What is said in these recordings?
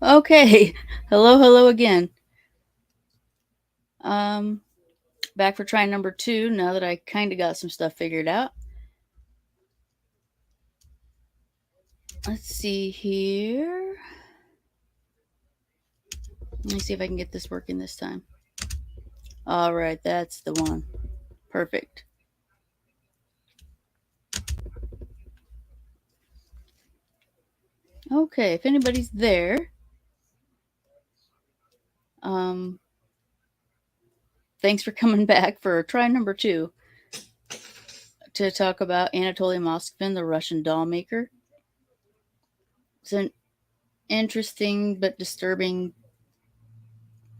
Okay. Hello again. Um, Back for try number 2 now that I kind of got some stuff figured out. Let's see here. Let me see if I can get this working this time. All right, that's the one. Perfect. Okay, if anybody's there, um, thanks for coming back for try number 2 to talk about Anatoly Moskvin, the Russian doll maker. It's an interesting but disturbing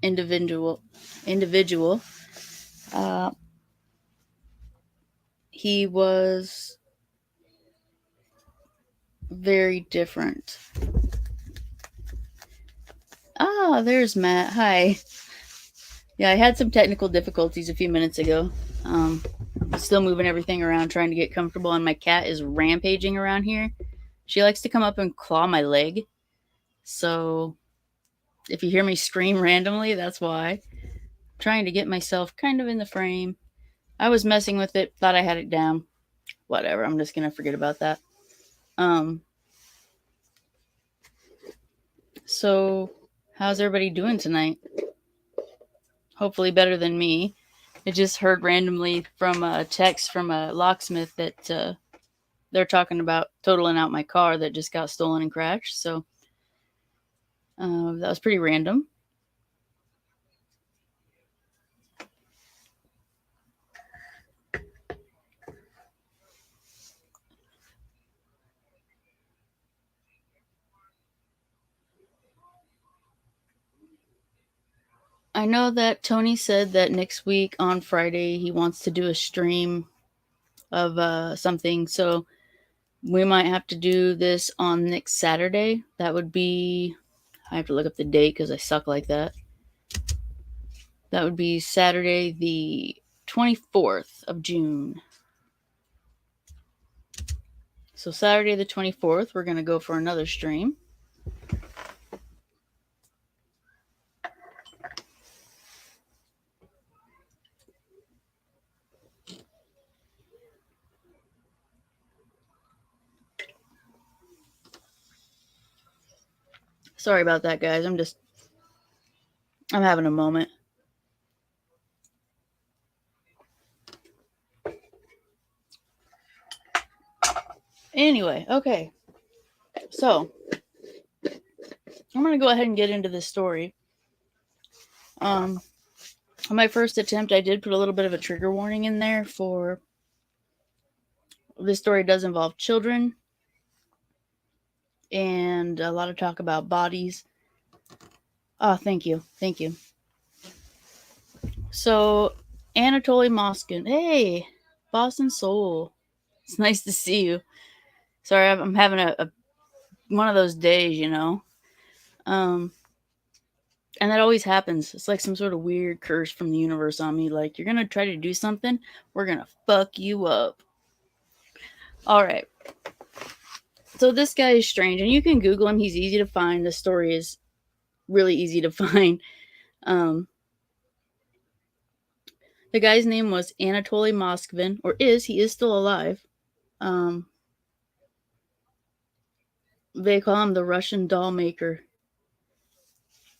individual. Uh, he was very different. Ah, there's Matt. Hi. Yeah, I had some technical difficulties a few minutes ago. Still moving everything around, trying to get comfortable, and my cat is rampaging around here. She likes to come up and claw my leg. So if you hear me scream randomly, that's why. I'm trying to get myself kind of in the frame. I was messing with it, thought I had it down. Whatever, I'm just gonna forget about that. So how's everybody doing tonight? Hopefully better than me. I just heard randomly from a text from a locksmith that they're talking about totaling out my car that just got stolen and crashed. So that was pretty random. I know that Tony said that next week on Friday he wants to do a stream of something. So we might have to do this on next Saturday. That would be, I have to look up the date because I suck like that. That would be Saturday the 24th of June. So Saturday the 24th, we're going to go for another stream. Sorry about that, guys. I'm having a moment. Anyway, okay. So, I'm going to go ahead and get into this story. On my first attempt, I did put a little bit of a trigger warning in there for this story does involve children and a lot of talk about bodies. Oh, thank you. Thank you. So, Anatoly Moskvin. Hey, Boston Soul. It's nice to see you. Sorry, I'm having a one of those days, you know. And that always happens. It's like some sort of weird curse from the universe on me. Like, you're going to try to do something, we're going to fuck you up. All right. So this guy is strange, and you can Google him. He's easy to find. The story is really easy to find. The guy's name was Anatoly Moskvin, or he is still alive. They call him the Russian doll maker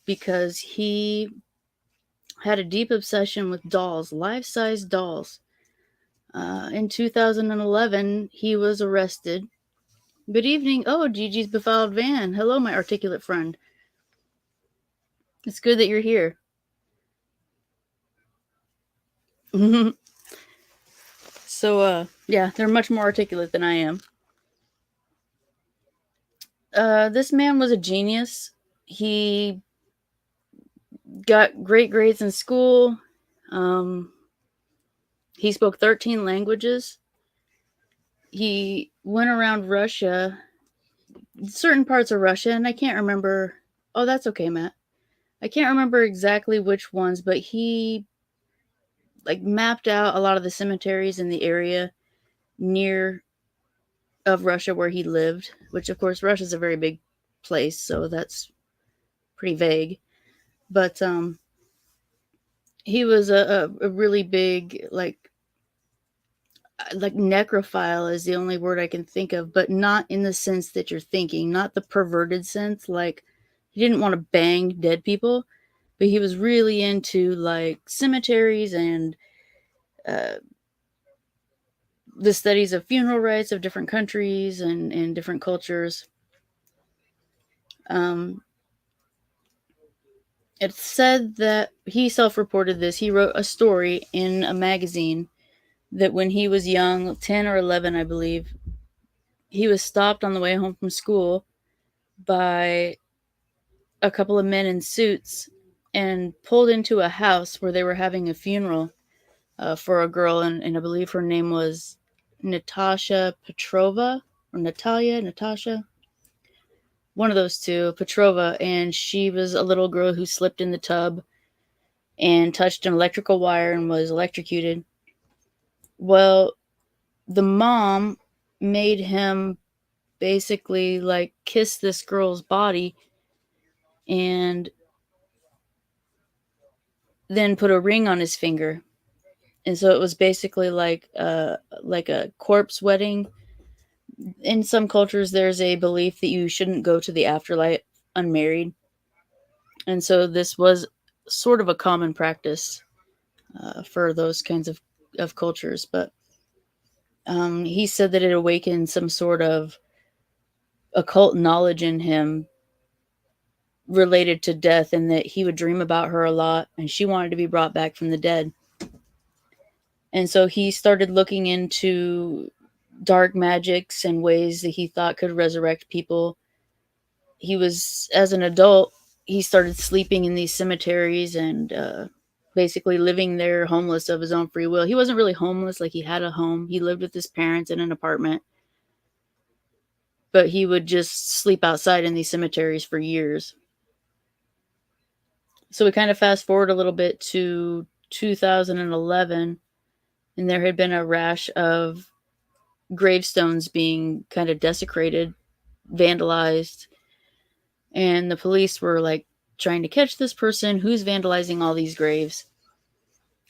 because he had a deep obsession with dolls, life-size dolls. In 2011, he was arrested. Good evening. Oh, Gigi's befouled van. Hello, my articulate friend. It's good that you're here. So, yeah, they're much more articulate than I am. This man was a genius. He got great grades in school. He spoke 13 languages. He went around Russia, certain parts of Russia, and I can't remember. Oh, that's okay, Matt. I can't remember exactly which ones, but he mapped out a lot of the cemeteries in the area near of Russia where he lived, which of course Russia's a very big place, so that's pretty vague. But he was a really big like necrophile is the only word I can think of, but not in the sense that you're thinking, not the perverted sense. Like he didn't want to bang dead people, but he was really into like cemeteries and uh, the studies of funeral rites of different countries and different cultures. Um, it's said that he self-reported this. He wrote a story in a magazine that when he was young, 10 or 11, I believe, he was stopped on the way home from school by a couple of men in suits and pulled into a house where they were having a funeral for a girl, and I believe her name was Natasha Petrova or Natasha, one of those two, Petrova, and she was a little girl who slipped in the tub and touched an electrical wire and was electrocuted. Well, the mom made him basically like kiss this girl's body and then put a ring on his finger. And so it was basically like a corpse wedding. In some cultures there's a belief that you shouldn't go to the afterlife unmarried. And so this was sort of a common practice for those kinds of cultures. But he said that it awakened some sort of occult knowledge in him related to death, and that he would dream about her a lot and she wanted to be brought back from the dead. And so he started looking into dark magics and ways that he thought could resurrect people. He was, as an adult, he started sleeping in these cemeteries and basically living there homeless of his own free will. He wasn't really homeless, like he had a home. He lived with his parents in an apartment, but he would just sleep outside in these cemeteries for years. So we kind of fast forward a little bit to 2011, and there had been a rash of gravestones being kind of desecrated, vandalized, and the police were like trying to catch this person who's vandalizing all these graves.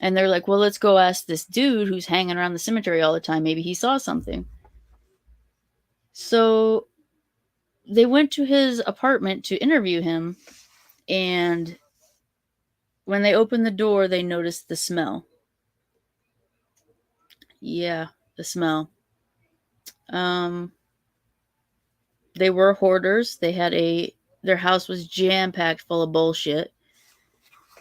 And they're like, well, let's go ask this dude who's hanging around the cemetery all the time. Maybe he saw something. So they went to his apartment to interview him, and when they opened the door, they noticed the smell. Yeah, the smell. Um, they were hoarders. Their house was jam packed full of bullshit.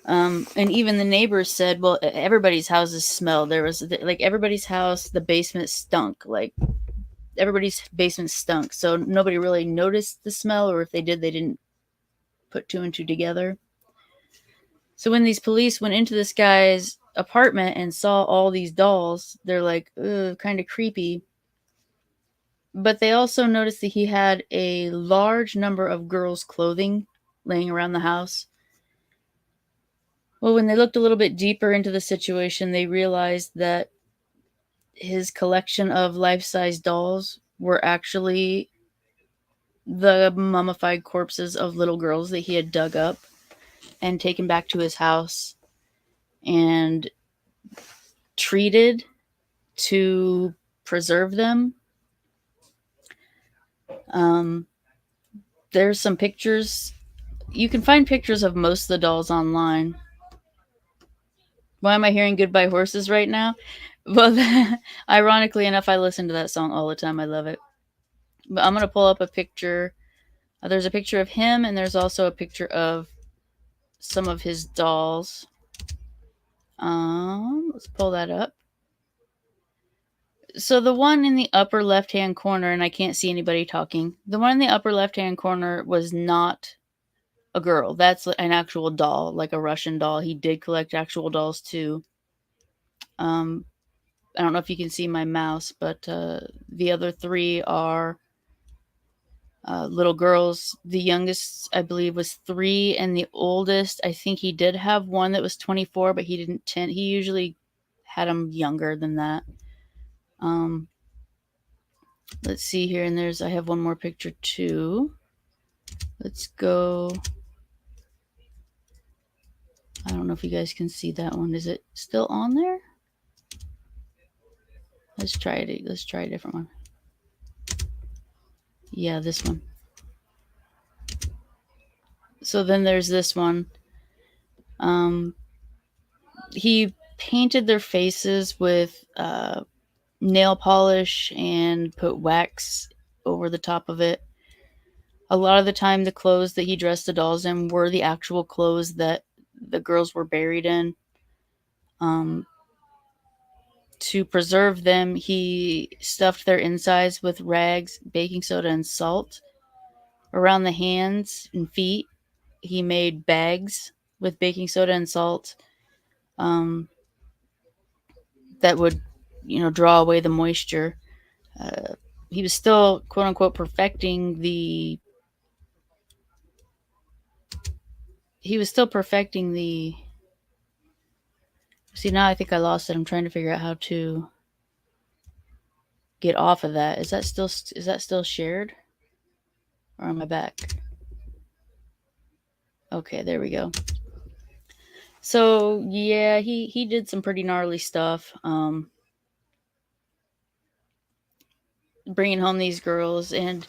And even the neighbors said, well, everybody's houses smell. There was like everybody's house, the basement stunk. Like everybody's basement stunk. So nobody really noticed the smell, or if they did, they didn't put two and two together. So when these police went into this guy's apartment and saw all these dolls, they're like, ugh, kind of creepy. But they also noticed that he had a large number of girls' clothing laying around the house. Well, when they looked a little bit deeper into the situation, they realized that his collection of life-size dolls were actually the mummified corpses of little girls that he had dug up and taken back to his house and treated to preserve them. There's some pictures. You can find pictures of most of the dolls online. Why am I hearing Goodbye Horses right now? Well, ironically enough, I listen to that song all the time. I love it. But I'm going to pull up a picture. There's a picture of him, and there's also a picture of some of his dolls. Let's pull that up. So the one in the upper left-hand corner, and I can't see anybody talking, the one in the upper left-hand corner was not a girl. That's an actual doll, like a Russian doll. He did collect actual dolls too. I don't know if you can see my mouse, but the other three are little girls. The youngest, I believe, was 3, and the oldest, I think he did have one that was 24, but he didn't tend. He usually had them younger than that. Let's see here, and I have one more picture too. Let's go. I don't know if you guys can see that one. Is it still on there? Let's try it. Let's try a different one. Yeah, this one. So then there's this one. He painted their faces with nail polish and put wax over the top of it. A lot of the time, the clothes that he dressed the dolls in were the actual clothes that the girls were buried in. To preserve them, he stuffed their insides with rags, baking soda, and salt. Around the hands and feet, he made bags with baking soda and salt um, that would, draw away the moisture. He was still, quote unquote, perfecting the. He was still perfecting the. See, now I think I lost it. I'm trying to figure out how to get off of that. Is that still shared, or am I back? Okay, there we go. So yeah, he did some pretty gnarly stuff. Bringing home these girls, and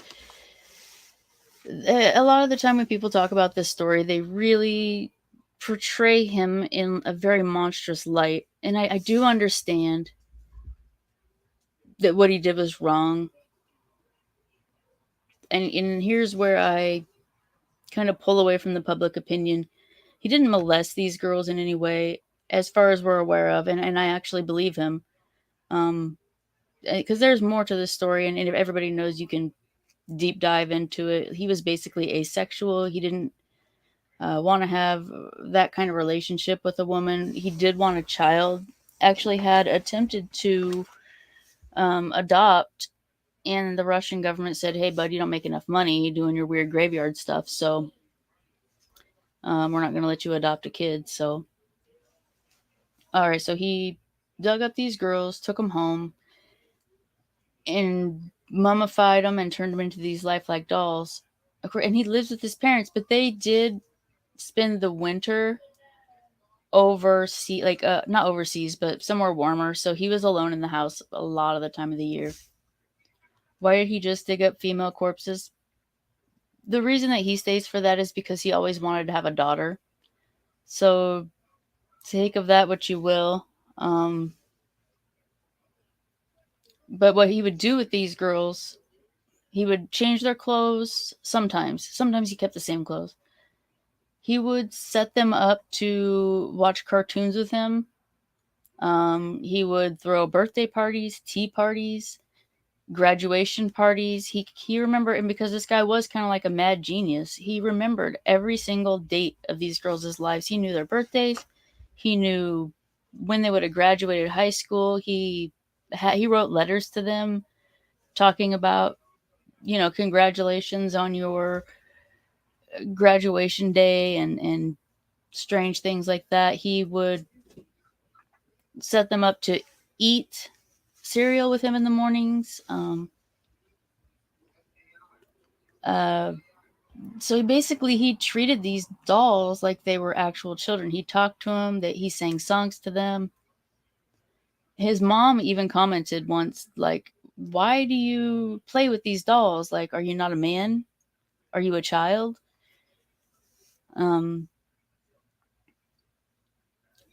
a lot of the time when people talk about this story, they really portray him in a very monstrous light. And I do understand that what he did was wrong. And here's where I kind of pull away from the public opinion. He didn't molest these girls in any way, as far as we're aware of, and I actually believe him. Because there's more to this story, and everybody knows you can deep dive into it. He was basically asexual. He didn't want to have that kind of relationship with a woman. He did want a child. Actually, had attempted to adopt, and the Russian government said, "Hey, bud, you don't make enough money doing your weird graveyard stuff, so we're not going to let you adopt a kid." So, all right, so he dug up these girls, took them home, and mummified them and turned them into these lifelike dolls. And he lives with his parents, but they did spend the winter overseas, like not overseas, but somewhere warmer. So he was alone in the house a lot of the time of the year. Why did he just dig up female corpses? The reason that he stays for that is because he always wanted to have a daughter. So take of that what you will. But what he would do with these girls, he would change their clothes sometimes. Sometimes he kept the same clothes. He would set them up to watch cartoons with him. He would throw birthday parties, tea parties, graduation parties. He remembered, and because this guy was kind of like a mad genius, he remembered every single date of these girls' lives. He knew their birthdays. He knew when they would have graduated high school. He wrote letters to them talking about, congratulations on your graduation day and strange things like that. He would set them up to eat cereal with him in the mornings. So basically, he treated these dolls like they were actual children. He talked to them, that he sang songs to them. His mom even commented once, like, "Why do you play with these dolls? Like, are you not a man? Are you a child?" Um,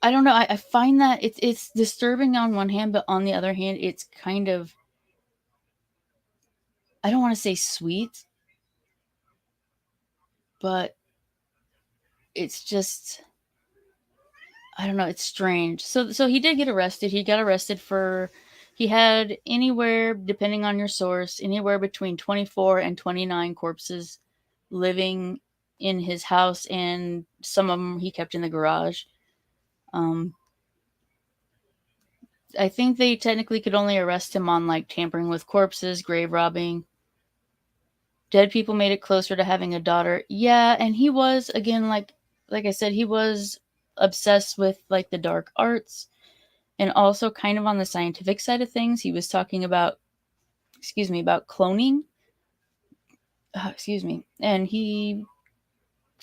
I don't know. I find that it's disturbing on one hand, but on the other hand, it's kind of, I don't want to say sweet, but it's just, I don't know, it's strange. So he did get arrested. He got arrested for, he had anywhere, depending on your source, anywhere between 24 and 29 corpses living in his house, and some of them he kept in the garage. I think they technically could only arrest him on like tampering with corpses, grave robbing. Dead people made it closer to having a daughter. Yeah, and he was, again, like I said, he was obsessed with like the dark arts, and also kind of on the scientific side of things. He was talking about, about cloning. And he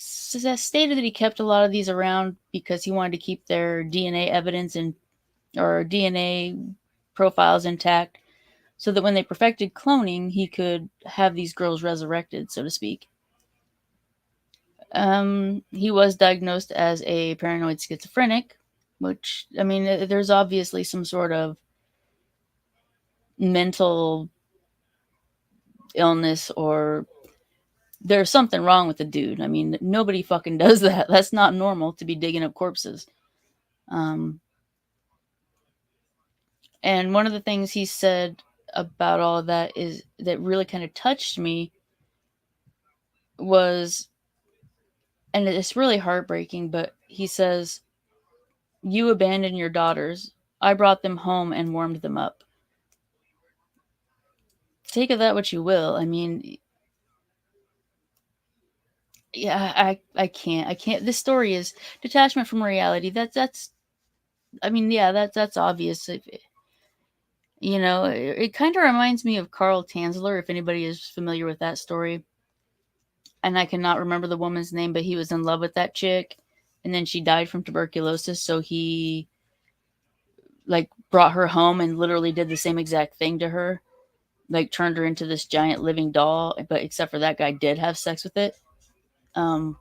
stated that he kept a lot of these around because he wanted to keep their DNA evidence and or DNA profiles intact, so that when they perfected cloning, he could have these girls resurrected, so to speak. He was diagnosed as a paranoid schizophrenic, which, I mean, there's obviously some sort of mental illness or there's something wrong with the dude. I mean, nobody fucking does that. That's not normal to be digging up corpses. Um, and one of the things he said about all of that is that really kind of touched me was, and it's really heartbreaking, but he says, "You abandoned your daughters. I brought them home and warmed them up." Take of that what you will. I mean, yeah, I can't. This story is detachment from reality. That's. I mean, yeah, that's obvious. It kind of reminds me of Carl Tanzler, if anybody is familiar with that story. And I cannot remember the woman's name, but he was in love with that chick, and then she died from tuberculosis. So he like brought her home and literally did the same exact thing to her, like turned her into this giant living doll. But except for that guy did have sex with it. Um,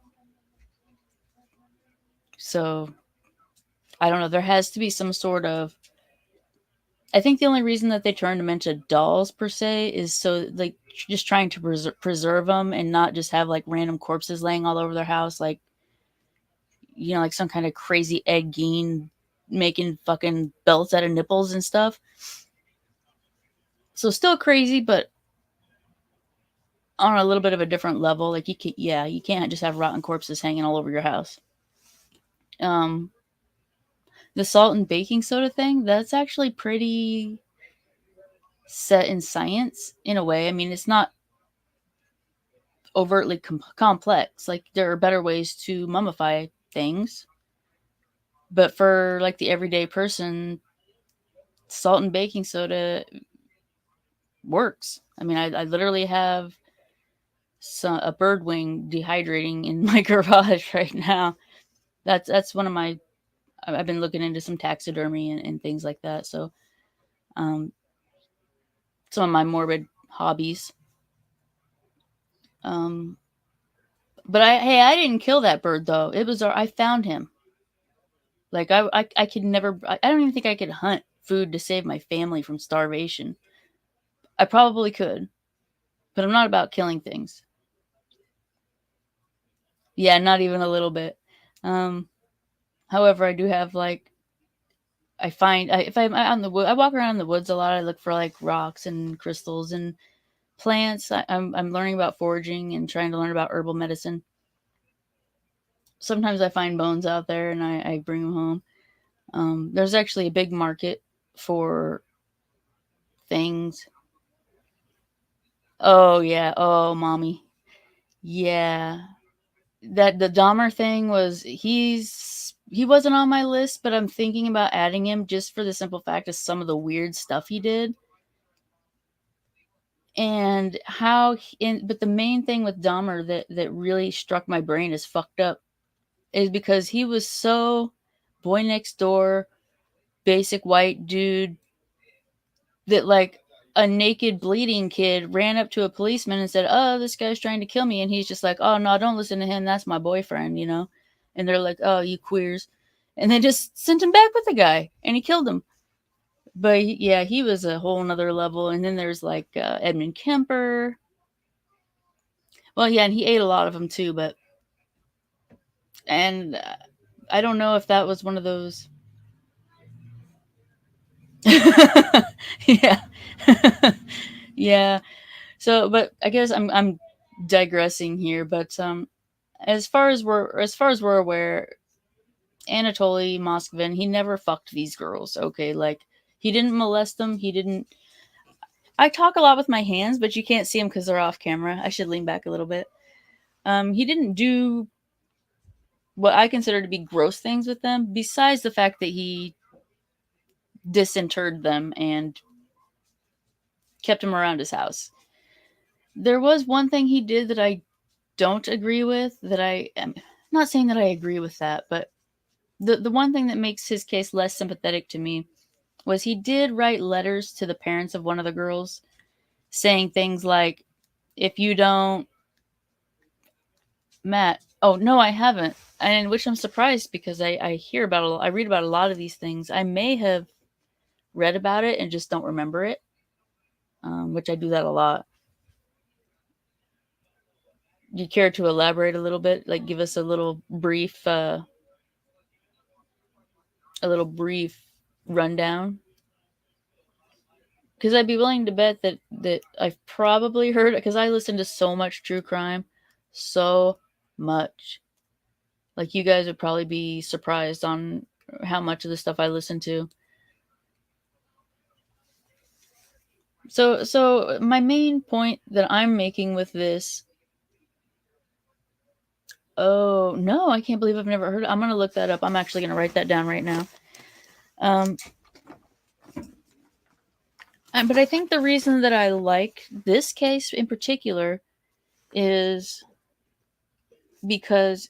so I don't know. There has to be some sort of. I think the only reason that they turned them into dolls per se is so like just trying to preserve them and not just have like random corpses laying all over their house, like like some kind of crazy Ed Gein making fucking belts out of nipples and stuff. So still crazy, but on a little bit of a different level. Like you can't just have rotten corpses hanging all over your house. Um, the salt and baking soda thing, that's actually pretty set in science in a way. I mean, it's not overtly complex. Like there are better ways to mummify things, but for like the everyday person, salt and baking soda works. I mean, I literally have a bird wing dehydrating in my garage right now. That's one of my. I've been looking into some taxidermy and things like that. So, um, some of my morbid hobbies. Um, but I didn't kill that bird though. I found him. Like I could never. I don't even think I could hunt food to save my family from starvation. I probably could, but I'm not about killing things. Yeah, not even a little bit. Um, However, I do have like if I'm out in the wood, I walk around in the woods a lot. I look for like rocks and crystals and plants. I'm learning about foraging and trying to learn about herbal medicine. Sometimes I find bones out there and I bring them home. There's actually a big market for things. Oh yeah. Oh mommy. Yeah. That the Dahmer thing was he wasn't on my list, but I'm thinking about adding him just for the simple fact of some of the weird stuff he did. And but the main thing with Dahmer that really struck my brain as fucked up is because he was so boy next door, basic white dude that like a naked bleeding kid ran up to a policeman and said, "Oh, this guy's trying to kill me." And he's just like, "Oh no, don't listen to him. That's my boyfriend." And they're like, "Oh, you queers." And they just sent him back with the guy and he killed him. But yeah, he was a whole nother level. And then there's like Edmund Kemper. Well, yeah, and he ate a lot of them too, and I don't know if that was one of those. Yeah. Yeah. So, but I guess I'm digressing here, but as far as we're aware, Anatoly Moskvin, he never fucked these girls. Okay, like he didn't molest them. He didn't. I talk a lot with my hands, but you can't see them because they're off camera. I should lean back a little bit. He didn't do what I consider to be gross things with them, besides the fact that he disinterred them and kept them around his house. There was one thing he did that I don't agree with, that I am not saying that I agree with that, but the one thing that makes his case less sympathetic to me was he did write letters to the parents of one of the girls saying things like, if you don't, Matt, oh no, I haven't. And which I'm surprised because I hear about I read about a lot of these things. I may have read about it and just don't remember it, which I do that a lot. Do you care to elaborate a little bit? Like, give us a little brief rundown? Because I'd be willing to bet that I've probably heard it, because I listen to so much true crime, so much. Like, you guys would probably be surprised on how much of the stuff I listen to. So my main point that I'm making with this. Oh no, I can't believe I've never heard. I'm gonna look that up. I'm actually gonna write that down right now. But I think the reason that I like this case in particular is because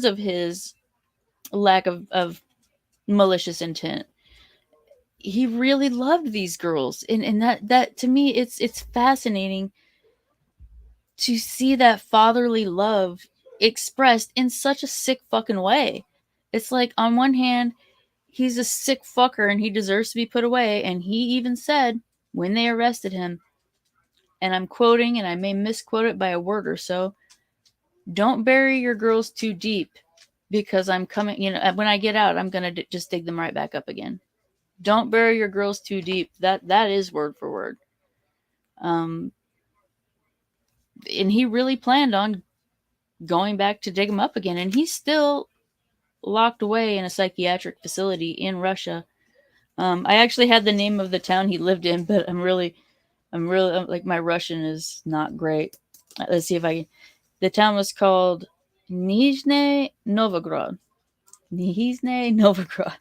of his lack of malicious intent. He really loved these girls, and that to me, it's fascinating to see that fatherly love expressed in such a sick fucking way. It's like, on one hand, he's a sick fucker and he deserves to be put away, and he even said when they arrested him, and I'm quoting, and I may misquote it by a word or so, don't bury your girls too deep, because I'm coming, when I get out, I'm going to just dig them right back up again. Don't bury your girls too deep. That is word for word. And he really planned on going back to dig them up again, and he's still locked away in a psychiatric facility in Russia. I actually had the name of the town he lived in, but I'm really like, my Russian is not great. Let's see if I can. The town was called Nizhny Novgorod. Nizhny Novgorod.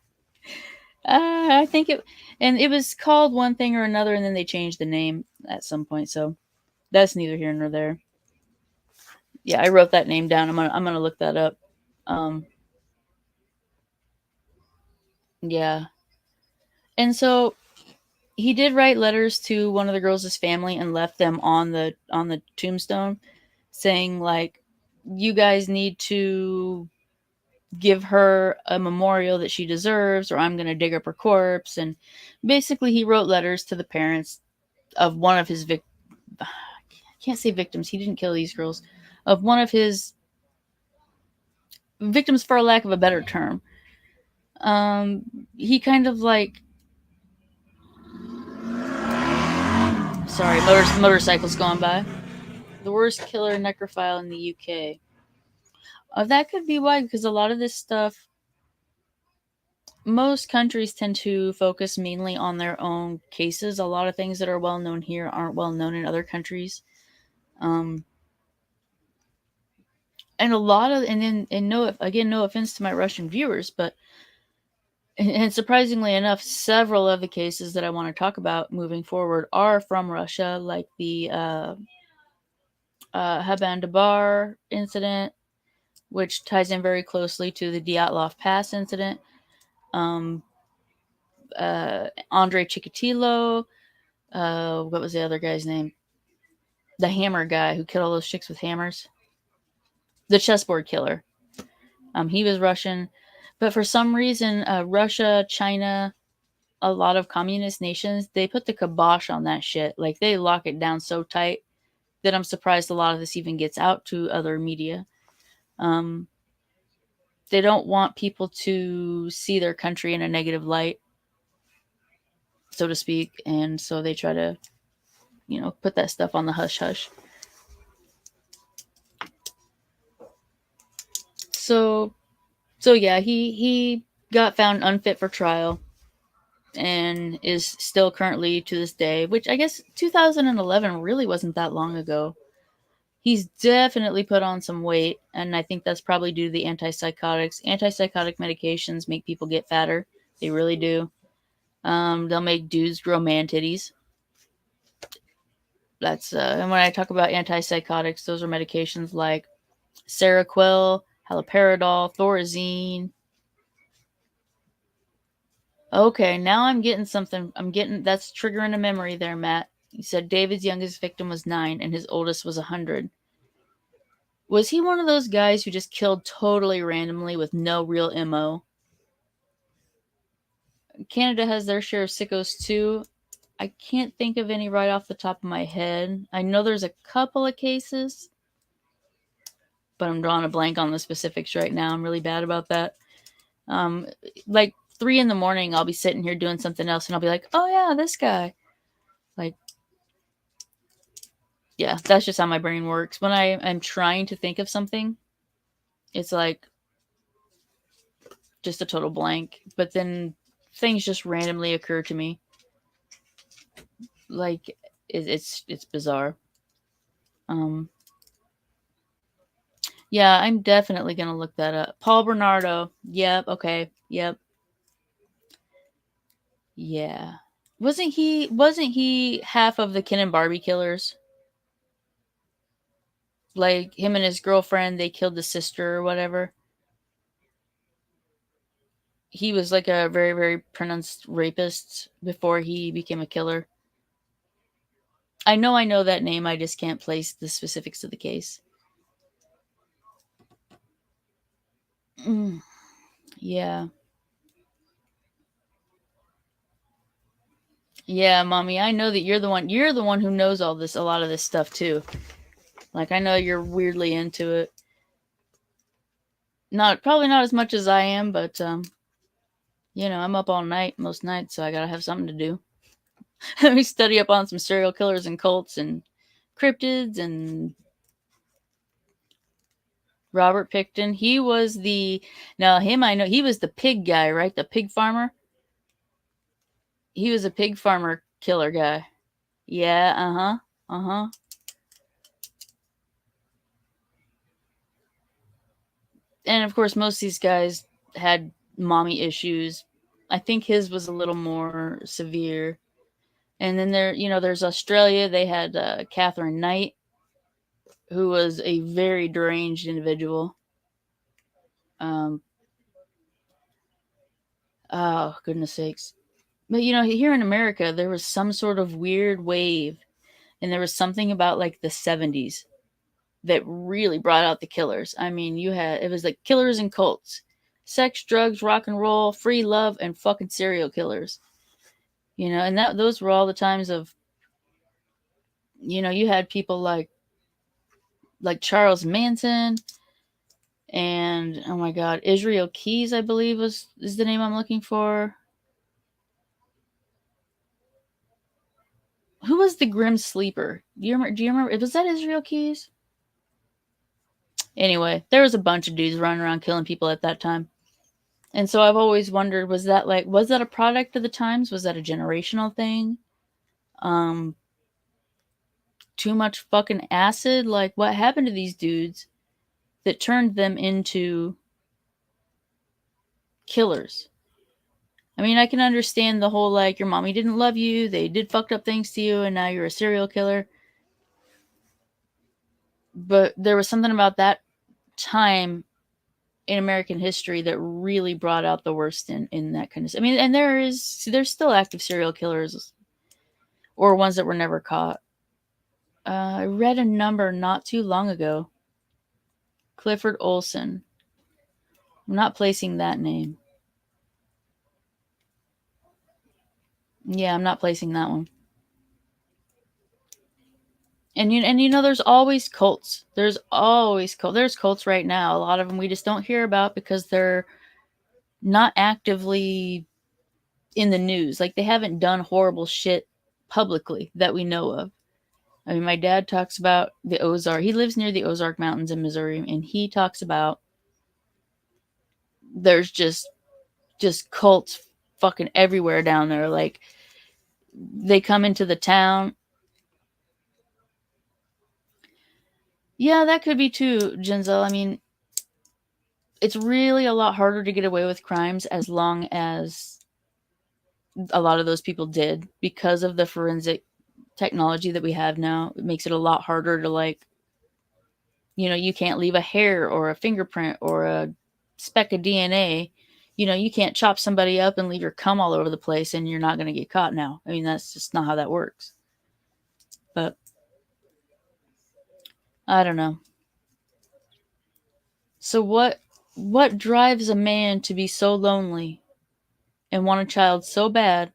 I think it was called one thing or another, and then they changed the name at some point. So that's neither here nor there. Yeah, I wrote that name down. I'm gonna look that up. Yeah, and so he did write letters to one of the girls' family and left them on the tombstone, saying like, you guys need to give her a memorial that she deserves, or I'm going to dig up her corpse. And basically, he wrote letters to the parents of one of his I can't say victims. He didn't kill these girls. Of one of his victims, for lack of a better term. He kind of like, sorry, motorcycles going by. The worst killer necrophile in the UK. That could be why, because a lot of this stuff, most countries tend to focus mainly on their own cases. A lot of things that are well known here aren't well known in other countries. And a lot of, and no offense to my Russian viewers, but, and surprisingly enough, several of the cases that I want to talk about moving forward are from Russia, like the Habandabar incident, which ties in very closely to the Dyatlov Pass incident. Andrei Chikatilo. What was the other guy's name? The hammer guy who killed all those chicks with hammers. The chessboard killer. He was Russian. But for some reason, Russia, China, a lot of communist nations, they put the kibosh on that shit. Like, they lock it down so tight that I'm surprised a lot of this even gets out to other media. They don't want people to see their country in a negative light, so to speak. And so they try to, put that stuff on the hush hush. So yeah, he got found unfit for trial and is still currently, to this day, which I guess 2011 really wasn't that long ago. He's definitely put on some weight, and I think that's probably due to the antipsychotics. Antipsychotic medications make people get fatter. They really do. They'll make dudes grow man titties. That's and when I talk about antipsychotics, those are medications like Seroquel, haloperidol, thorazine. Okay, now I'm getting something. That's triggering a memory there, Matt. You said David's youngest victim was 9 and his oldest was 100. Was he one of those guys who just killed totally randomly with no real MO? Canada has their share of sickos too. I can't think of any right off the top of my head. I know there's a couple of cases, but I'm drawing a blank on the specifics right now. I'm really bad about that. Like 3 in the morning, I'll be sitting here doing something else and I'll be like, oh yeah, this guy. Like, yeah, that's just how my brain works. When I am trying to think of something, it's like just a total blank. But then things just randomly occur to me. Like, it's bizarre. Yeah, I'm definitely gonna look that up. Paul Bernardo. Yep. Okay. Yep. Yeah. Wasn't he half of the Ken and Barbie killers? Like him and his girlfriend, they killed the sister or whatever. He was like a very, very pronounced rapist before he became a killer. I know that name. I just can't place the specifics of the case. Yeah. Yeah, mommy, I know that you're the one who knows a lot of this stuff too. Like I know you're weirdly into it. Probably not as much as I am, but I'm up all night most nights, so I gotta have something to do. Let me study up on some serial killers and cults and cryptids and Robert Pickton. He was him I know he was the pig guy, right? The pig farmer. He was a pig farmer killer guy. Yeah, uh-huh. Uh-huh. And of course most of these guys had mommy issues. I think his was a little more severe. And then there's Australia. They had Catherine Knight, who was a very deranged individual. Um, oh, goodness sakes. But, here in America, there was some sort of weird wave, and there was something about like the 70s that really brought out the killers. I mean, it was like killers and cults, sex, drugs, rock and roll, free love, and fucking serial killers. And those were all the times of, you had people like Charles Manson and oh my god, Israel Keys, I believe is the name I'm looking for. Who was the Grim Sleeper? Do you remember? Was that Israel Keys? Anyway, there was a bunch of dudes running around killing people at that time. And so I've always wondered, was that a product of the times? Was that a generational thing? Um Too much fucking acid? Like what happened to these dudes that turned them into killers? I mean, I can understand the whole like your mommy didn't love you, they did fucked up things to you, and now you're a serial killer. But there was something about that time in American history that really brought out the worst in that kind of. I mean, and there's still active serial killers or ones that were never caught. I read a number not too long ago. Clifford Olson. I'm not placing that name. Yeah, I'm not placing that one. And there's always cults. There's cults right now. A lot of them we just don't hear about because they're not actively in the news. Like they haven't done horrible shit publicly that we know of. I mean, my dad talks about the Ozark. He lives near the Ozark Mountains in Missouri, and he talks about there's just cults fucking everywhere down there. Like they come into the town. Yeah, that could be too, Genzel. I mean, it's really a lot harder to get away with crimes as long as a lot of those people did because of the forensic technology that we have now. It makes it a lot harder to like You can't leave a hair or a fingerprint or a speck of DNA. You can't chop somebody up and leave your cum all over the place and you're not going to get caught now. I mean, that's just not how that works. But I don't know. So what drives a man to be so lonely and want a child so bad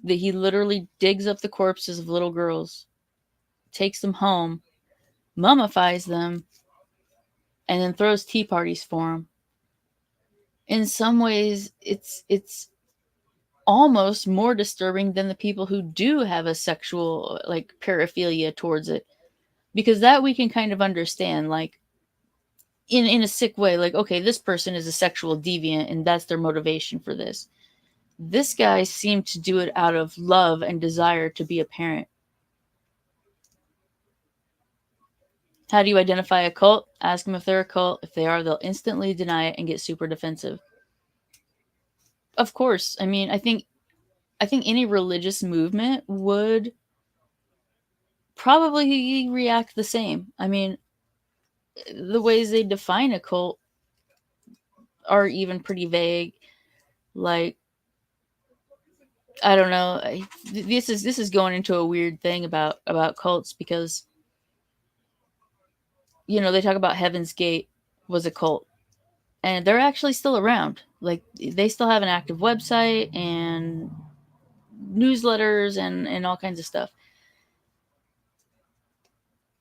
that he literally digs up the corpses of little girls, takes them home, mummifies them, and then throws tea parties for them? In some ways, it's almost more disturbing than the people who do have a sexual like paraphilia towards it, because that we can kind of understand, like in a sick way, like, okay, this person is a sexual deviant and that's their motivation for this. This guy seemed to do it out of love and desire to be a parent. How do you identify a cult? Ask them if they're a cult. If they are, they'll instantly deny it and get super defensive. Of course. I mean, I think any religious movement would probably react the same. I mean, the ways they define a cult are even pretty vague. Like, I don't know. This is going into a weird thing about cults, because they talk about Heaven's Gate was a cult, and they're actually still around. Like, they still have an active website and newsletters and all kinds of stuff.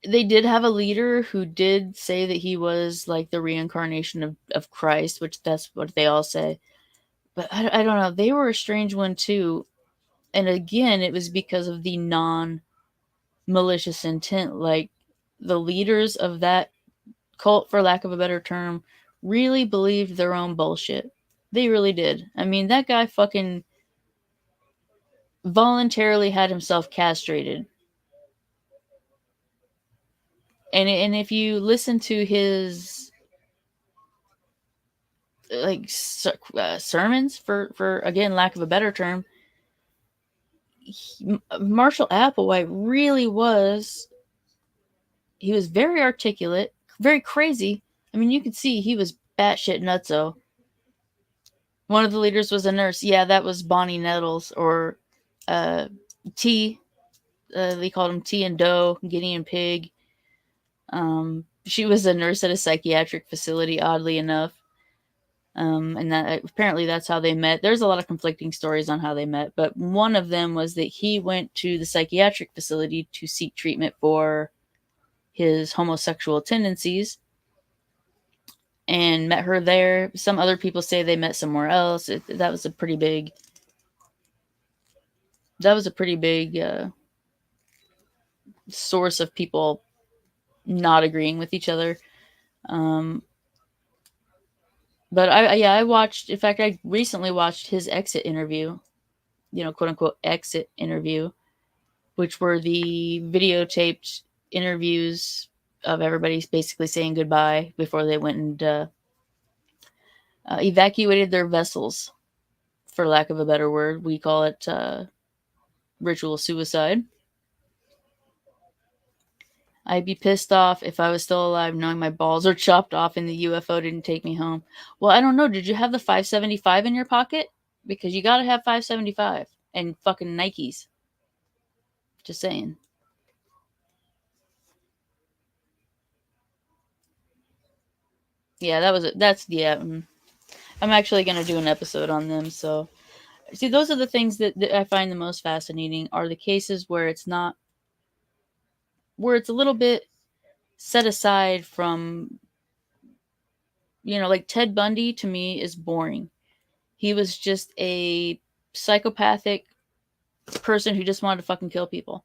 They did have a leader who did say that he was like the reincarnation of Christ, which that's what they all say. But I don't know. They were a strange one too. And again, it was because of the non malicious intent. Like, the leaders of that cult, for lack of a better term, really believed their own bullshit. They really did. I mean, that guy fucking voluntarily had himself castrated. And if you listen to his like sermons, for again lack of a better term, Marshall Applewhite really was. He was very articulate, very crazy. I mean, you could see he was batshit nutso. One of the leaders was a nurse. Yeah, that was Bonnie Nettles, or T. They called him T and Doe, Guinea and Pig. She was a nurse at a psychiatric facility, oddly enough. And that apparently that's how they met. There's a lot of conflicting stories on how they met, but one of them was that he went to the psychiatric facility to seek treatment for his homosexual tendencies and met her there. Some other people say they met somewhere else. That was a pretty big source of people not agreeing with each other. But I watched. In fact, I recently watched his exit interview. Quote unquote exit interview, which were the videotaped interviews of everybody basically saying goodbye before they went and evacuated their vessels, for lack of a better word. We call it ritual suicide. I'd be pissed off if I was still alive knowing my balls are chopped off and the UFO didn't take me home. Well, I don't know. Did you have the 575 in your pocket? Because you gotta have 575 and fucking Nikes. Just saying. Yeah, I'm actually gonna do an episode on them. So, see, those are the things that I find the most fascinating, are the cases where it's a little bit set aside from, like Ted Bundy to me is boring. He was just a psychopathic person who just wanted to fucking kill people.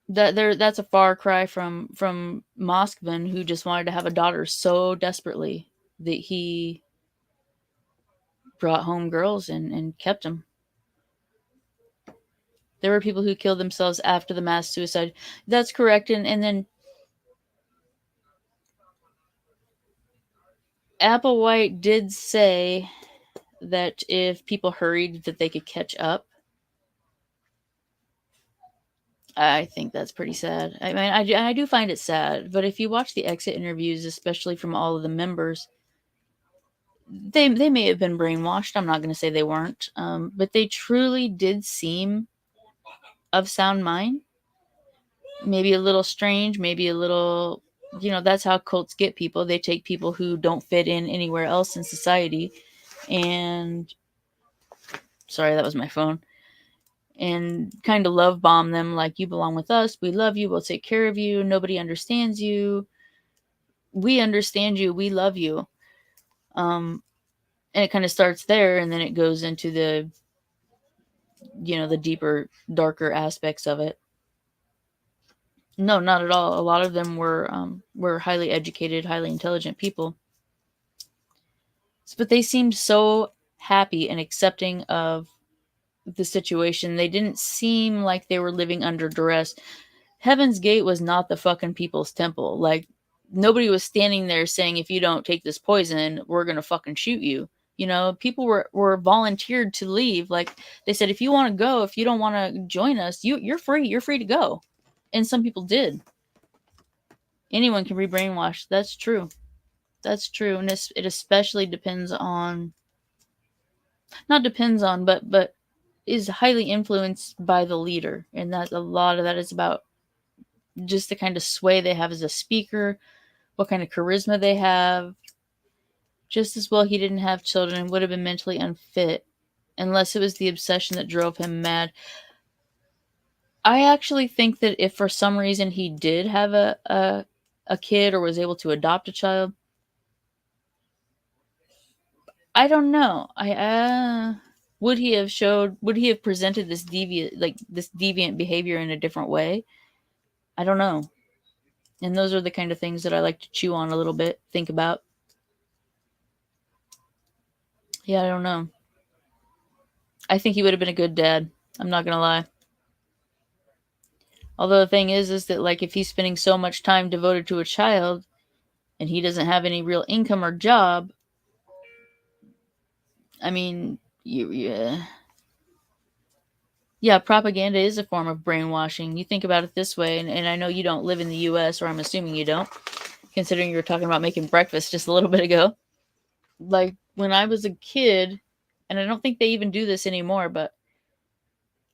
That's a far cry from Moskvin, who just wanted to have a daughter so desperately that he brought home girls and kept them. There were people who killed themselves after the mass suicide. That's correct. And then Applewhite did say that if people hurried, that they could catch up. I think that's pretty sad. I mean, I do find it sad, but if you watch the exit interviews, especially from all of the members, they may have been brainwashed. I'm not going to say they weren't, but they truly did seem of sound mind. Maybe a little strange, maybe a little, that's how cults get people. They take people who don't fit in anywhere else in society, and sorry, that was my phone, and kind of love bomb them like, you belong with us, we love you, we'll take care of you, nobody understands you, we understand you, we love you. And it kind of starts there, and then it goes into the deeper, darker aspects of it. No, not at all. A lot of them were highly educated, highly intelligent people, but they seemed so happy and accepting of the situation. They didn't seem like they were living under duress. Heaven's Gate was not the fucking people's temple. Like, nobody was standing there saying, if you don't take this poison, we're gonna fucking shoot you. People were volunteered to leave. Like, they said, if you want to go, if you don't want to join us, you're free. You're free to go. And some people did. Anyone can be brainwashed. That's true. That's true. And it especially depends on, not depends on, but is highly influenced by the leader. And that a lot of that is about just the kind of sway they have as a speaker, what kind of charisma they have. Just as well he didn't have children and would have been mentally unfit unless it was the obsession that drove him mad. I actually think that if for some reason he did have a kid or was able to adopt a child, I don't know. I would he have presented this deviant behavior in a different way? I don't know. And those are the kind of things that I like to chew on a little bit, think about. Yeah, I don't know. I think he would have been a good dad. I'm not going to lie. Although the thing is that, like, if he's spending so much time devoted to a child and he doesn't have any real income or job, I mean, yeah, propaganda is a form of brainwashing. You think about it this way, and I know you don't live in the U.S., or I'm assuming you don't, considering you were talking about making breakfast just a little bit ago. Like, when I was a kid, and I don't think they even do this anymore, but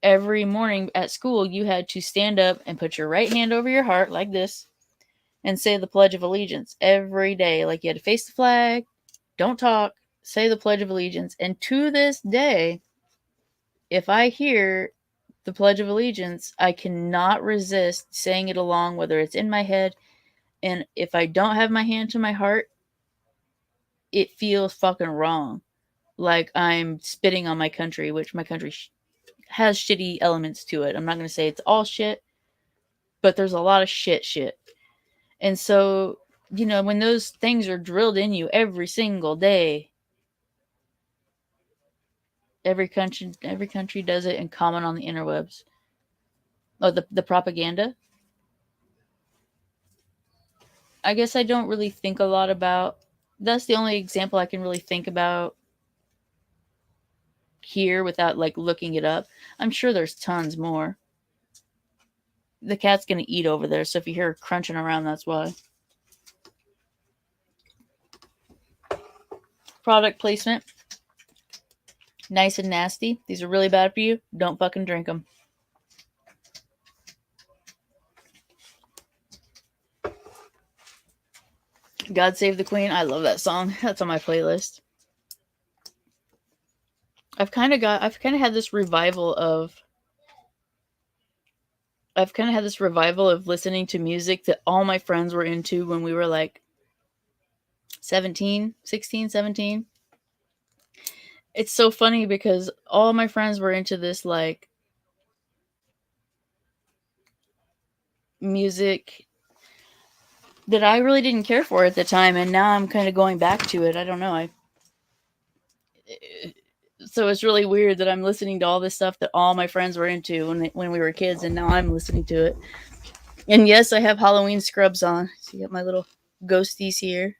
every morning at school, you had to stand up and put your right hand over your heart like this and say the Pledge of Allegiance every day. Like, you had to face the flag, don't talk, say the Pledge of Allegiance. And to this day, if I hear the Pledge of Allegiance, I cannot resist saying it along, whether it's in my head. And if I don't have my hand to my heart, it feels fucking wrong. Like I'm spitting on my country, which my country has shitty elements to it. I'm not going to say it's all shit, but there's a lot of shit. And so, when those things are drilled in you every single day, every country does it in common on the interwebs. Oh, the propaganda. I guess I don't really think a lot about. That's the only example I can really think about here without like looking it up. I'm sure there's tons more. The cat's gonna eat over there, so if you hear her crunching around, that's why. Product placement. Nice and nasty. These are really bad for you. Don't fucking drink them. God Save the Queen. I love that song. That's on my playlist. I've kind of had this revival of listening to music that all my friends were into when we were like 17, 16, 17. It's so funny because all my friends were into this like music that I really didn't care for at the time, and now I'm kind of going back to it. I don't know. So it's really weird that I'm listening to all this stuff that all my friends were into when we were kids, and now I'm listening to it. And yes, I have Halloween scrubs on. So you got my little ghosties here,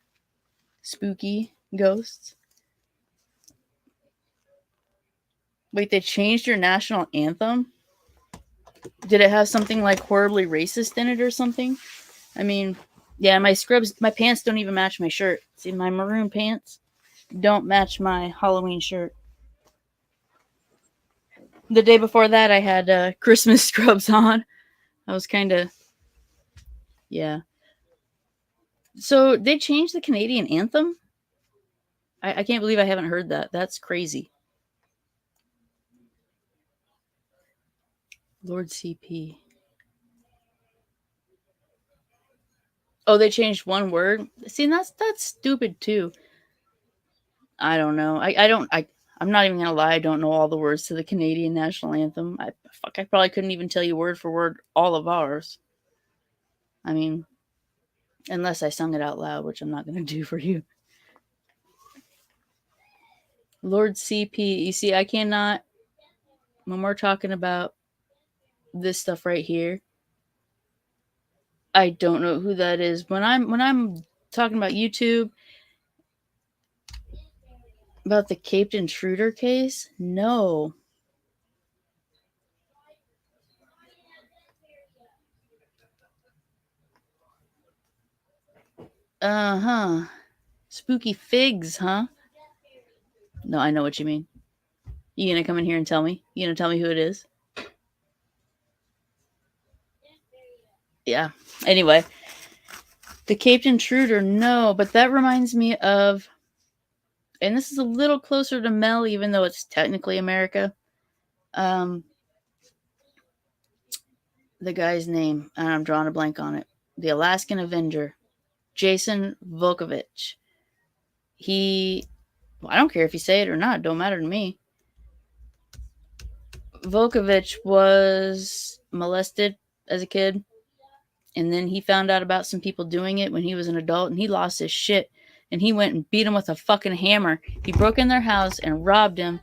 spooky ghosts. Wait, they changed your national anthem? Did it have something like horribly racist in it or something? I mean, yeah, my pants don't even match my shirt. See, my maroon pants don't match my Halloween shirt. The day before that, I had Christmas scrubs on. I was kind of, yeah. So they changed the Canadian anthem? I can't believe I haven't heard that. That's crazy. Lord CP. Oh, they changed one word. See, that's stupid too. I don't know. I'm not even gonna lie. I don't know all the words to the Canadian national anthem. I probably couldn't even tell you word for word all of ours. I mean, unless I sung it out loud, which I'm not gonna do for you. Lord CP. You see, I cannot. When we're talking about this stuff right here, I don't know who that is. When I'm talking about YouTube, about the Caped Intruder case, no. Uh-huh. Spooky figs, huh? No, I know what you mean. You gonna come in here and tell me? You gonna tell me who it is? Yeah. Anyway, the Caped Intruder, no, but that reminds me of, and this is a little closer to Mel, even though it's technically America. Um, the guy's name, and I'm drawing a blank on it. The Alaskan Avenger, Jason Volkovich. Well, I don't care if you say it or not. It don't matter to me. Volkovich was molested as a kid, and then he found out about some people doing it when he was an adult, and he lost his shit. And he went and beat them with a fucking hammer. He broke in their house and robbed them,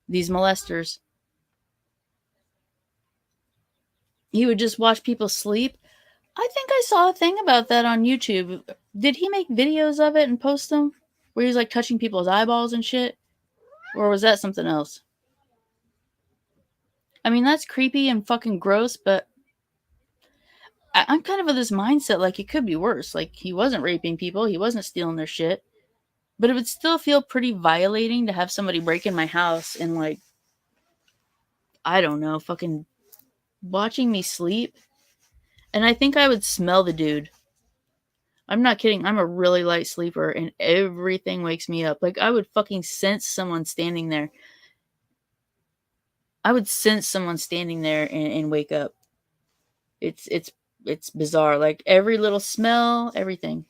these molesters. He would just watch people sleep. I think I saw a thing about that on YouTube. Did he make videos of it and post them? Where he was like touching people's eyeballs and shit? Or was that something else? I mean, that's creepy and fucking gross, but I'm kind of of this mindset like it could be worse. Like he wasn't raping people, he wasn't stealing their shit. But it would still feel pretty violating to have somebody break in my house and, like, I don't know, fucking watching me sleep. And I think I would smell the dude. I'm not kidding. I'm a really light sleeper and everything wakes me up. Like I would fucking sense someone standing there. I would sense someone standing there and wake up. It's bizarre. Like every little smell, everything.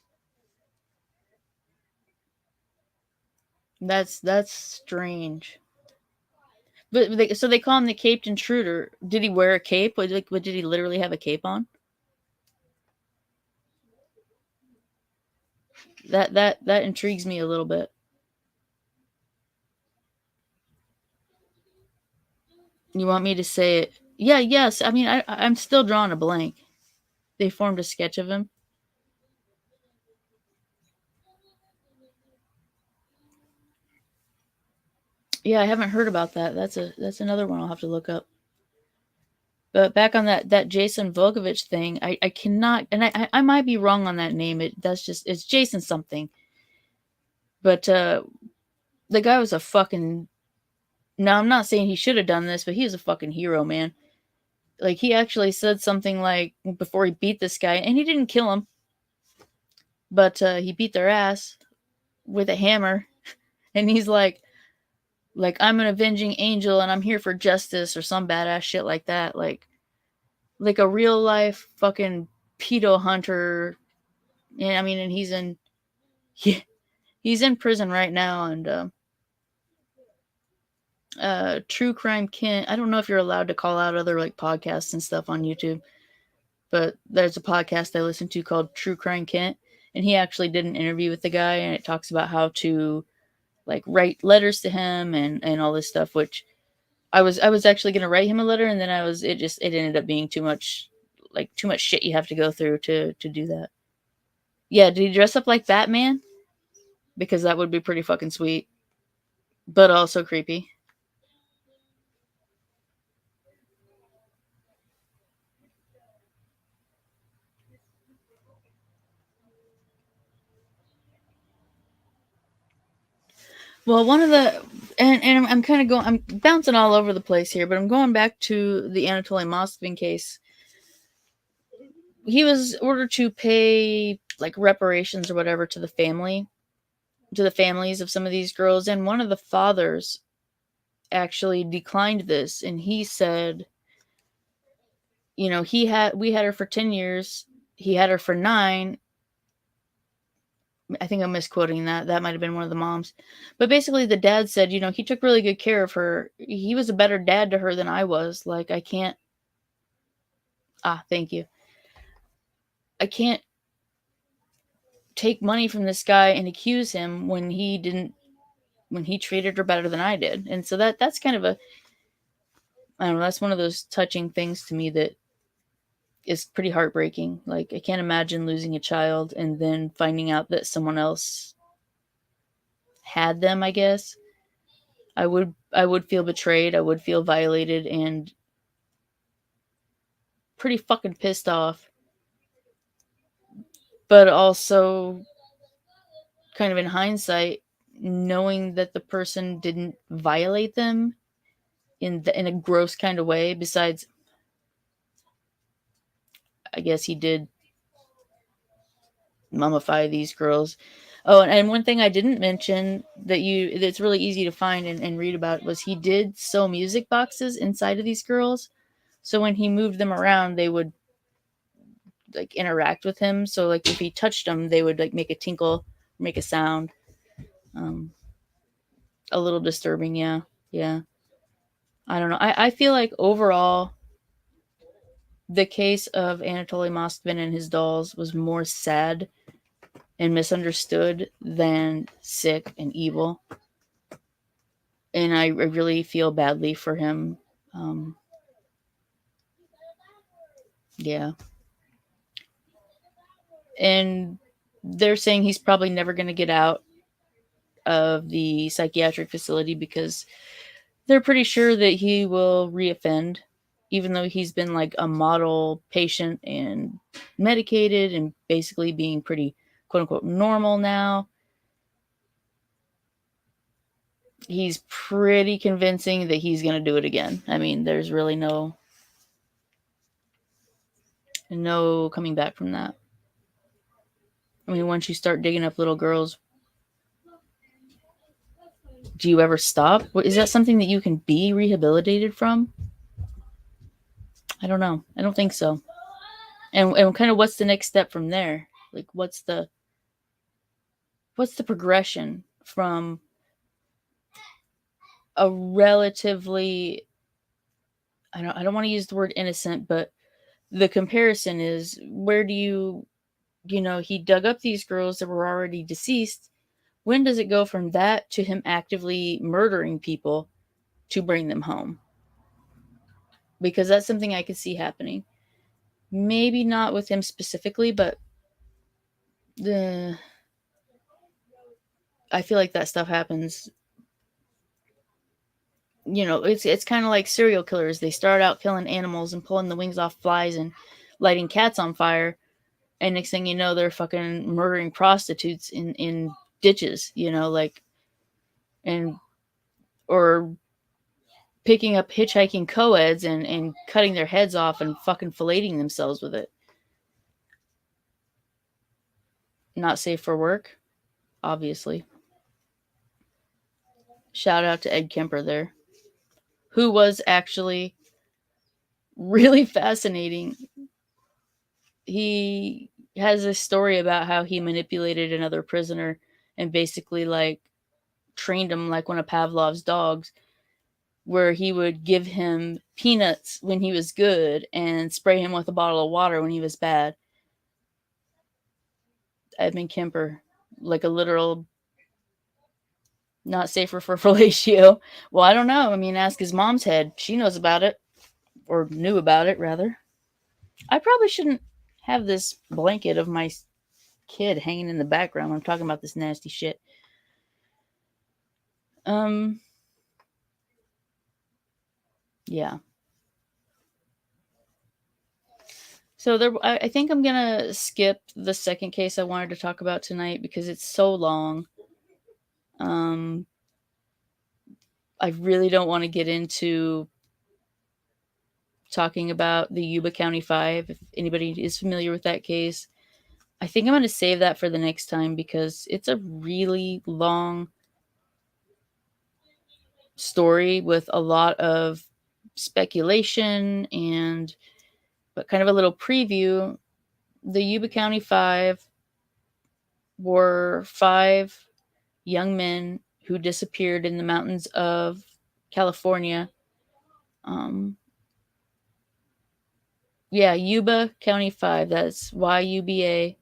That's strange. But so they call him the Caped Intruder. Did he wear a cape? What did he literally have a cape on? That intrigues me a little bit. You want me to say it? Yeah, yes. I mean, I'm still drawing a blank. They formed a sketch of him. Yeah, I haven't heard about that. That's another one I'll have to look up. But back on that Jason Volkovich thing, I cannot, and I might be wrong on that name. It's Jason something. But the guy was a fucking. No, I'm not saying he should have done this, but he was a fucking hero, man. Like he actually said something like before he beat this guy, and he didn't kill him, but he beat their ass with a hammer, and he's like I'm an avenging angel, and I'm here for justice or some badass shit like that, like a real life fucking pedo hunter. And I mean, and yeah, he's in prison right now, and True Crime Kent. I don't know if you're allowed to call out other like podcasts and stuff on YouTube, but there's a podcast I listen to called True Crime Kent, and he actually did an interview with the guy, and it talks about how to like write letters to him and all this stuff. Which I was actually gonna write him a letter, and then it ended up being too much shit you have to go through to do that. Yeah, did he dress up like Batman? Because that would be pretty fucking sweet, but also creepy. Well, one of the and I'm kind of going. I'm bouncing all over the place here, but I'm going back to the Anatoly Moskvin case. He was ordered to pay like reparations or whatever to the family, to the families of some of these girls, and one of the fathers actually declined this, and he said, you know, we had her for 10 years, he had her for 9. I think I'm misquoting that. That might have been one of the moms. But basically the dad said, you know, he took really good care of her. He was a better dad to her than I was. Like I can't thank you. I can't take money from this guy and accuse him when he didn't when he treated her better than I did. And so that's kind of a I don't know, that's one of those touching things to me that is pretty heartbreaking. Like I can't imagine losing a child and then finding out that someone else had them, I guess. I would feel betrayed, I would feel violated and pretty fucking pissed off. But also kind of in hindsight knowing that the person didn't violate them in a gross kind of way, besides I guess he did mummify these girls. Oh, and one thing I didn't mention that's really easy to find and read about was he did sew music boxes inside of these girls. So when he moved them around, they would like interact with him. So like if he touched them, they would like make a tinkle, make a sound. Um, a little disturbing, yeah, yeah. I don't know. I feel like overall, the case of Anatoly Moskvin and his dolls was more sad and misunderstood than sick and evil. And I really feel badly for him. Um, yeah. And they're saying he's probably never going to get out of the psychiatric facility because they're pretty sure that he will reoffend, even though he's been like a model patient and medicated and basically being pretty quote unquote normal now. He's pretty convincing that he's going to do it again. I mean, there's really no coming back from that. I mean, once you start digging up little girls, do you ever stop? Is that something that you can be rehabilitated from? I don't know. I don't think so. And kind of what's the next step from there? Like what's the progression from a relatively I don't want to use the word innocent, but the comparison is where do he dug up these girls that were already deceased. When does it go from that to him actively murdering people to bring them home? Because that's something I could see happening. Maybe not with him specifically, but the I feel like that stuff happens. It's kind of like serial killers. They start out killing animals and pulling the wings off flies and lighting cats on fire, and next thing you know, they're fucking murdering prostitutes in ditches. Like and or picking up hitchhiking co-eds and cutting their heads off and fucking filleting themselves with it. Not safe for work, obviously. Shout out to Ed Kemper there, who was actually really fascinating. He has a story about how he manipulated another prisoner and basically like trained him like one of Pavlov's dogs, where he would give him peanuts when he was good and spray him with a bottle of water when he was bad. Edmund Kemper, like a literal not safer for fellatio. Well, I don't know. I mean, ask his mom's head. She knows about it, or knew about it, rather. I probably shouldn't have this blanket of my kid hanging in the background when I'm talking about this nasty shit. Yeah. So I think I'm gonna skip the second case I wanted to talk about tonight because it's so long. I really don't want to get into talking about the Yuba County Five. If anybody is familiar with that case, I think I'm going to save that for the next time because it's a really long story with a lot of speculation and but kind of a little preview. The Yuba County Five were 5 young men who disappeared in the mountains of California. Yeah, Yuba County 5. That's YUBA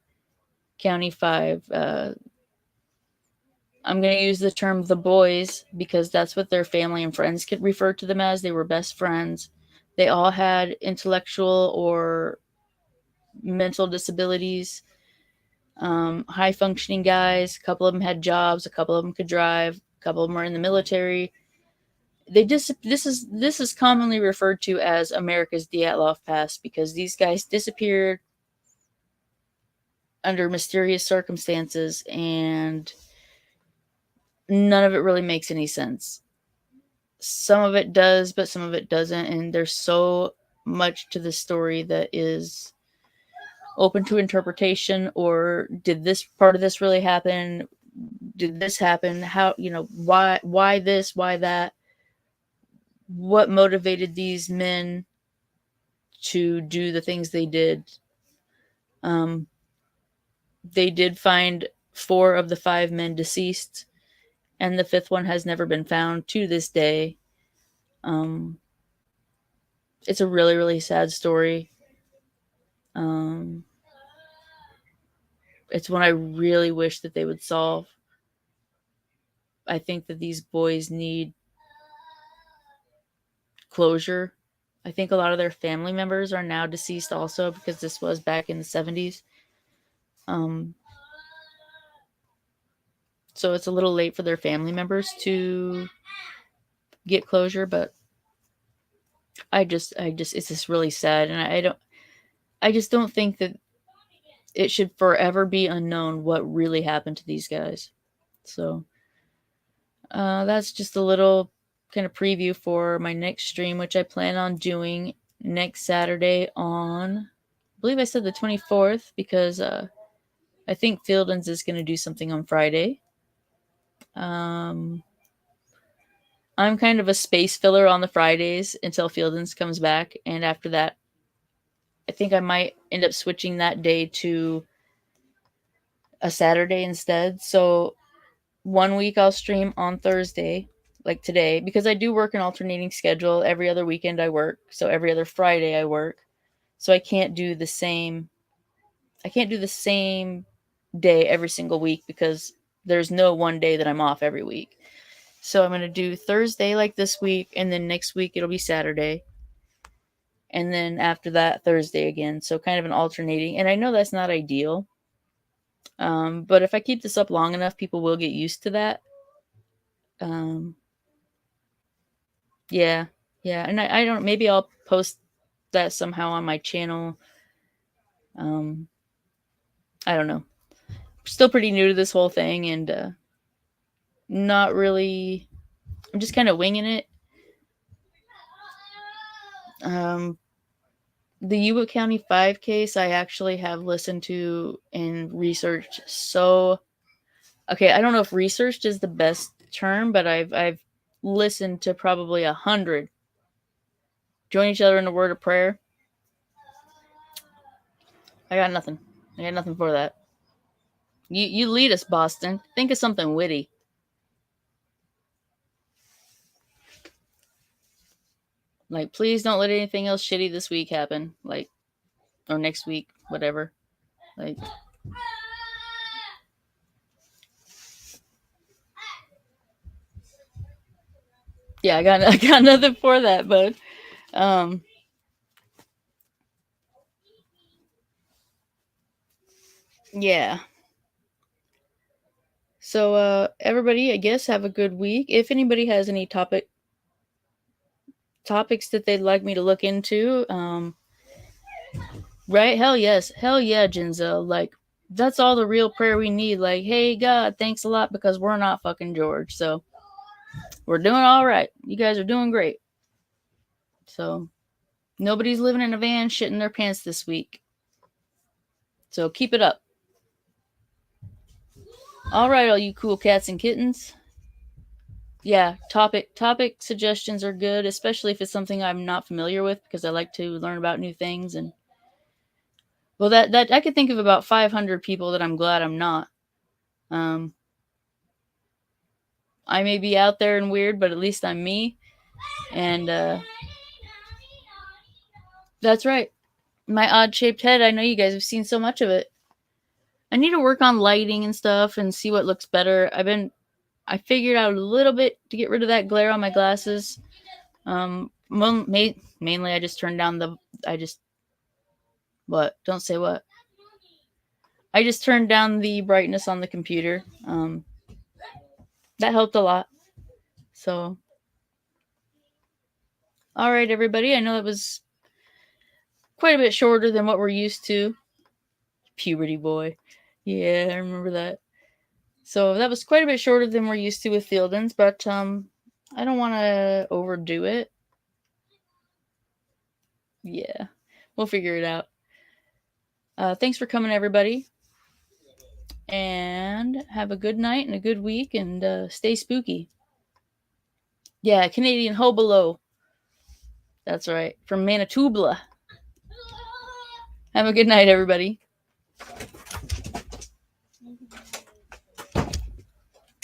County 5. I'm going to use the term the boys because that's what their family and friends could refer to them as. They were best friends. They all had intellectual or mental disabilities. High functioning guys. A couple of them had jobs. A couple of them could drive. A couple of them were in the military. This is commonly referred to as America's Dyatlov Pass because these guys disappeared under mysterious circumstances and none of it really makes any sense. Some of it does, but some of it doesn't, and there's so much to the story that is open to interpretation. Or did this part of this really happen? Did this happen? How, why this, why that? What motivated these men to do the things they did? They did find 4 of the 5 men deceased, and the 5th one has never been found to this day. It's a really, really sad story. It's one I really wish that they would solve. I think that these boys need closure. I think a lot of their family members are now deceased also because this was back in the 70s. So it's a little late for their family members to get closure, but it's just really sad. And I just don't think that it should forever be unknown what really happened to these guys. So that's just a little kind of preview for my next stream, which I plan on doing next Saturday on, I believe I said the 24th, because I think Fieldins is going to do something on Friday. I'm kind of a space filler on the Fridays until Fieldins comes back, and after that, I think I might end up switching that day to a Saturday instead. So one week I'll stream on Thursday, like today, because I do work an alternating schedule. Every other weekend I work, so every other Friday I work. So I can't do the same day every single week because there's no one day that I'm off every week. So I'm going to do Thursday like this week, and then next week it'll be Saturday. And then after that, Thursday again. So kind of an alternating. And I know that's not ideal. But if I keep this up long enough, people will get used to that. Yeah. And I don't, maybe I'll post that somehow on my channel. I don't know. Still pretty new to this whole thing, and not really, I'm just kind of winging it. The Yuba County 5 case, I actually have listened to and researched. So, okay, I don't know if researched is the best term, but I've listened to probably 100. Join each other in a word of prayer. I got nothing for that. You lead us, Boston. Think of something witty. Like, please don't let anything else shitty this week happen. Like, or next week, whatever. Like, yeah, I got nothing for that, bud. Yeah. So, everybody, I guess, have a good week. If anybody has any topics that they'd like me to look into, right? Hell yes. Hell yeah, Jinzo. Like, that's all the real prayer we need. Like, hey, God, thanks a lot because we're not fucking George. So, We're doing all right. You guys are doing great. So nobody's living in a van shitting their pants this week. So keep it up. All right, all you cool cats and kittens. Yeah, topic suggestions are good, especially if it's something I'm not familiar with, because I like to learn about new things. And well, that I could think of about 500 people that I'm glad I'm not. I may be out there and weird, but at least I'm me. And that's right. My odd-shaped head, I know you guys have seen so much of it. I need to work on lighting and stuff and see what looks better. I figured out a little bit to get rid of that glare on my glasses. Mainly I just turned down what? Don't say what. I just turned down the brightness on the computer. That helped a lot. So, all right, everybody. I know it was quite a bit shorter than what we're used to. Puberty boy. Yeah, I remember that. So that was quite a bit shorter than we're used to with Fieldins, but I don't want to overdo it. Yeah, we'll figure it out. Thanks for coming, everybody. And have a good night and a good week, and stay spooky. Yeah, Canadian Hobolo. That's right, from Manitoba. Have a good night, everybody.